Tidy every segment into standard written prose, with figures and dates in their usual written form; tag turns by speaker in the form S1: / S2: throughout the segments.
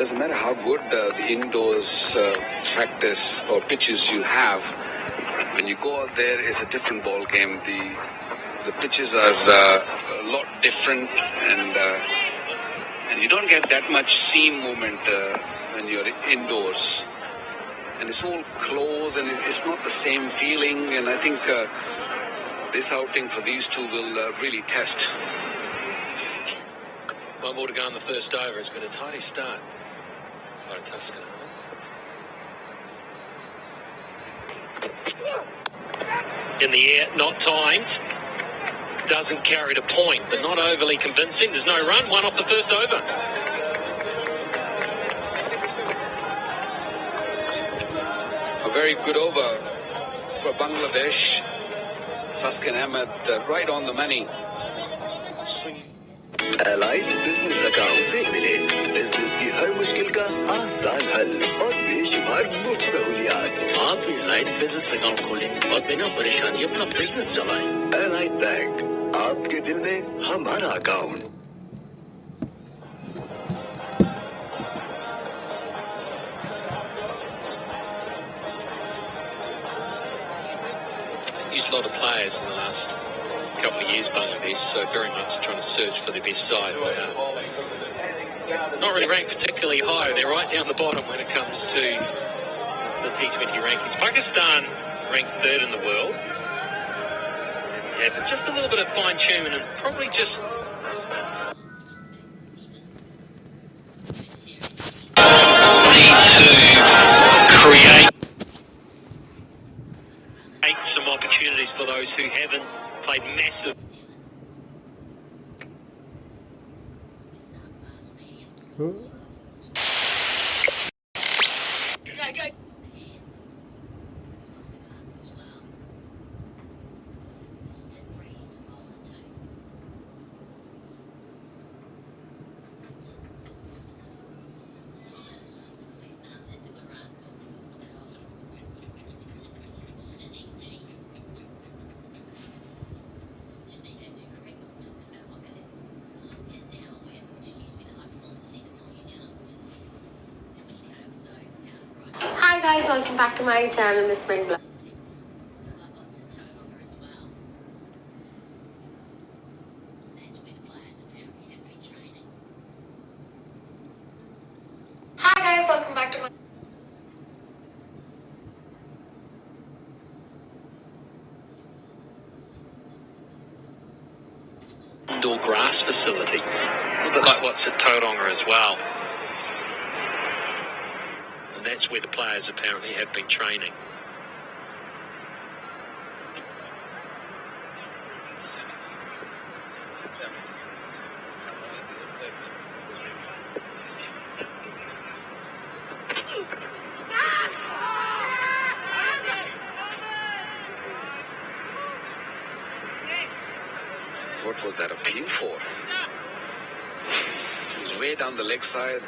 S1: doesn't matter how good the indoors practice or pitches you have. When you go out there, it's a different ball game. The pitches are a lot different, and you don't get that much seam movement when you're indoors. And it's all close, and it's not the same feeling. And I think this outing for these two will really test.
S2: One more to go on the first over. It's been a tidy start by Tuscan. In the air, not timed. Doesn't carry to point, but not overly convincing. There's no run. One off the first over.
S1: A very good over for Bangladesh. Tuscan Ahmed right on the money.
S3: Allied business account से मिले business की हर मुश्किल का आसान हल और बेशुमार मुफ्त सहूलियात। आप भी एलाइड बिजनेस अकाउंट खोलें और बिना परेशानी अपना बिजनेस चलाएं। एलाइड बैंक, आपके दिल में हमारा account.
S2: Used a lot of players in the last couple of years, Bangladesh, so very much trying to search for the best side. Not really ranked particularly high. They're right down the bottom when it comes to the T20 rankings. Pakistan ranked third in the world. Yeah, but just a little bit of fine-tuning and probably just create some opportunities for those who haven't played massive.
S4: Hi guys, welcome back to my channel, Miss Mangla. Hi guys, welcome back to my
S2: indoor grass facility. A little bit like what's at Tauranga as well. And that's where the players apparently have been training.
S1: What was that appeal for? He was way down the leg side. I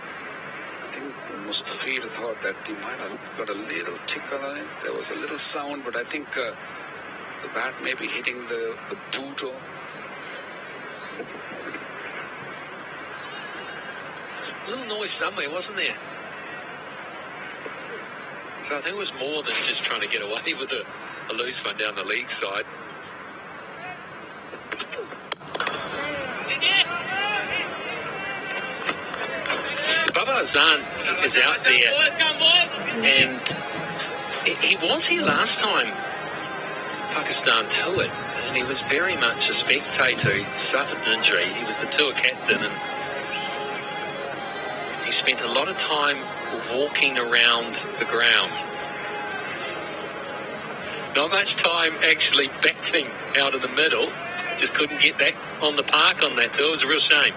S1: think Mustafir thought that he might have got a little tickle on it. There was a little sound, but I think the bat may be hitting the boot. A
S2: little noise somewhere, wasn't there? So I think it was more than just trying to get away with a loose one down the league side. Zan is out there, and he was here last time Pakistan to it, and he was very much a spectator. He suffered an injury. He was the tour captain, and he spent a lot of time walking around the ground. Not much time actually batting out of the middle. Just couldn't get back on the park on that tour. It was a real shame.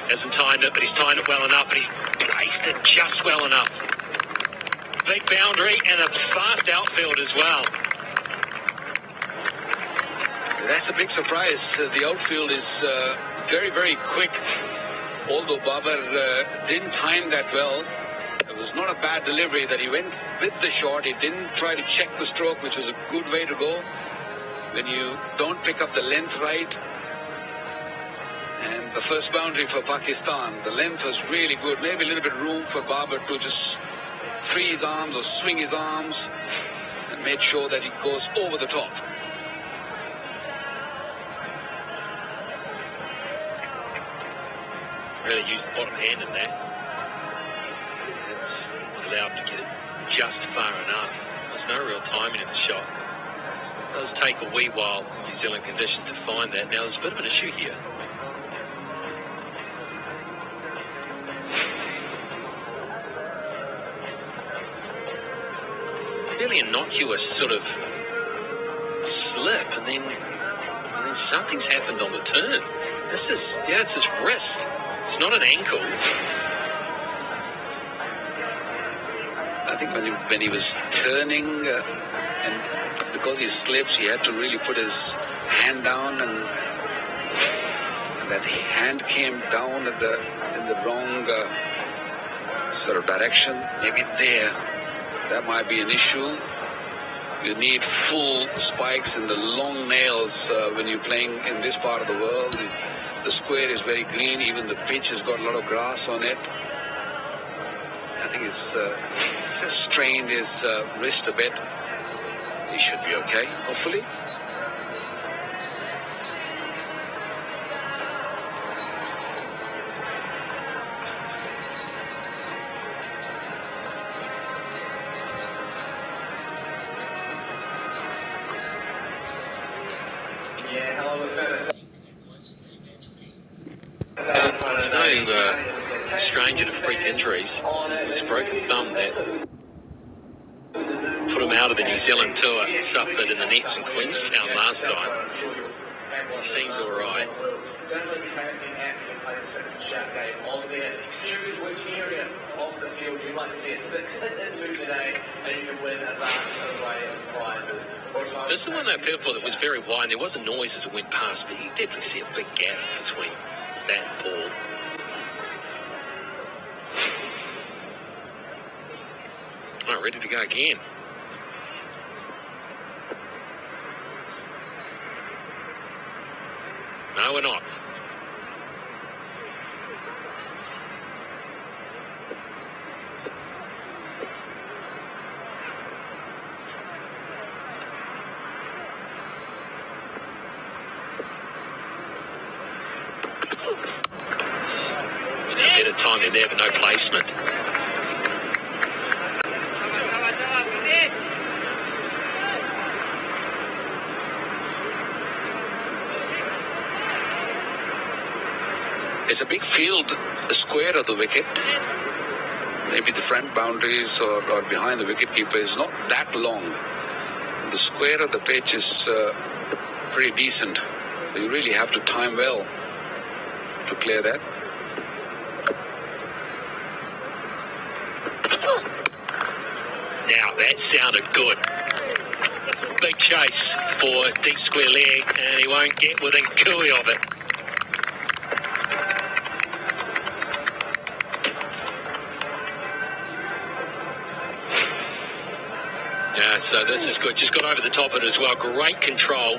S2: Hasn't timed it, but he's timed it well enough, and he's placed it just well enough. Big boundary and a fast outfield as well.
S1: That's a big surprise. The outfield is very, very quick. Although Babar didn't time that well, it was not a bad delivery that he went with the shot. He didn't try to check the stroke, which was a good way to go. When you don't pick up the length right, And the first boundary for Pakistan, the length was really good. Maybe a little bit room for Babar to just free his arms or swing his arms and make sure that he goes over the top.
S2: Really used the bottom hand in that. It's allowed to get it just far enough. There's no real timing in the shot. It does take a wee while in New Zealand conditions to find that. Now there's a bit of an issue here. Really innocuous sort of slip, and then something's happened on the turn. It's his wrist. It's not an ankle.
S1: I think when he was turning, and because he slips, he had to really put his hand down, and that hand came down in the wrong sort of direction. Maybe there. That might be an issue. You need full spikes and the long nails when you're playing in this part of the world. The square is very green. Even the pitch has got a lot of grass on it. I think it's just strained his wrist a bit. He should be okay, hopefully.
S2: No stranger to freak injuries. His broken thumb that put him out of the New Zealand tour, suffered in the nets in Queenstown last time. Seems all right. This is one of those people that was very wide. There was a noise as it went past, but you definitely see a big gap between that and ball. All right, ready to go again. No, we're not. A bit of time in there, but no placement.
S1: It's a big field, the square of the wicket. Maybe the front boundaries or behind the wicketkeeper is not that long. The square of the pitch is pretty decent. So you really have to time well to clear that.
S2: Now that sounded good. Big chase for deep square leg, and he won't get within cooey of it. Yeah, so this is good. Just got over the top of it as well. Great control.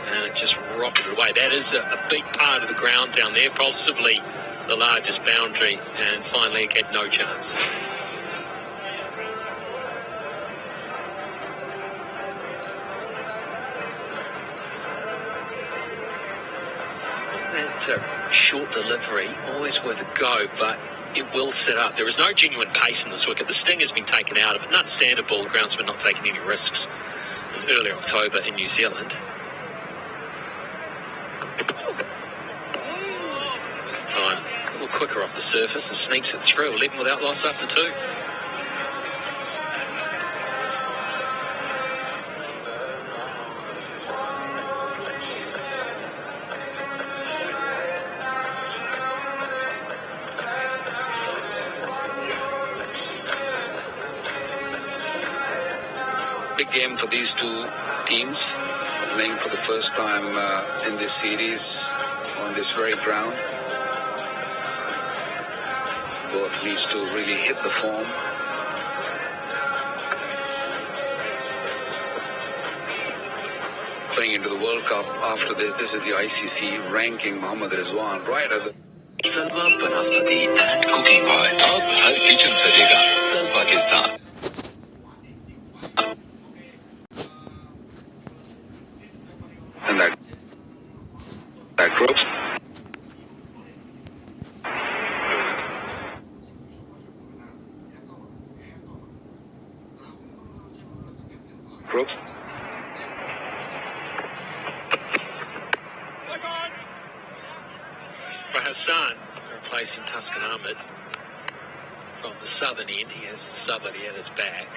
S2: And it just rocketed away. That is a big part of the ground down there, possibly the largest boundary, and fine leg had no chance. That's a short delivery, always worth a go, but it will set up. There is no genuine pace in this wicket. The sting has been taken out of it. An understandable, the groundsman not taking any risks in early October in New Zealand. Time a little quicker off the surface and sneaks it through. 11 without loss after 2.
S1: Big game for these two teams, playing for the first time in this series on this very ground. Both needs to really hit the form. playing into the World Cup after this. This is the ICC ranking Mohammad Rizwan right as a
S3: सलवा vanaspati and cooking oil अब हर kitchen सजेगा सलवा के साथ
S1: and that Crooks. Crooks.
S2: For Hassan, replacing Tuscan Ahmed from the southern end. He has somebody at his back.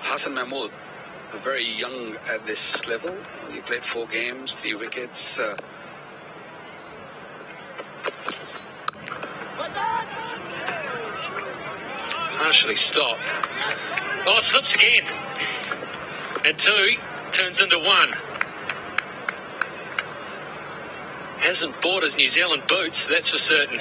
S1: Hassan Mahmood, very young at this level. He played 4 games, 3 wickets.
S2: Partially stopped. Oh, it slips again. And 2 turns into 1. Hasn't bought his New Zealand boots, that's for certain.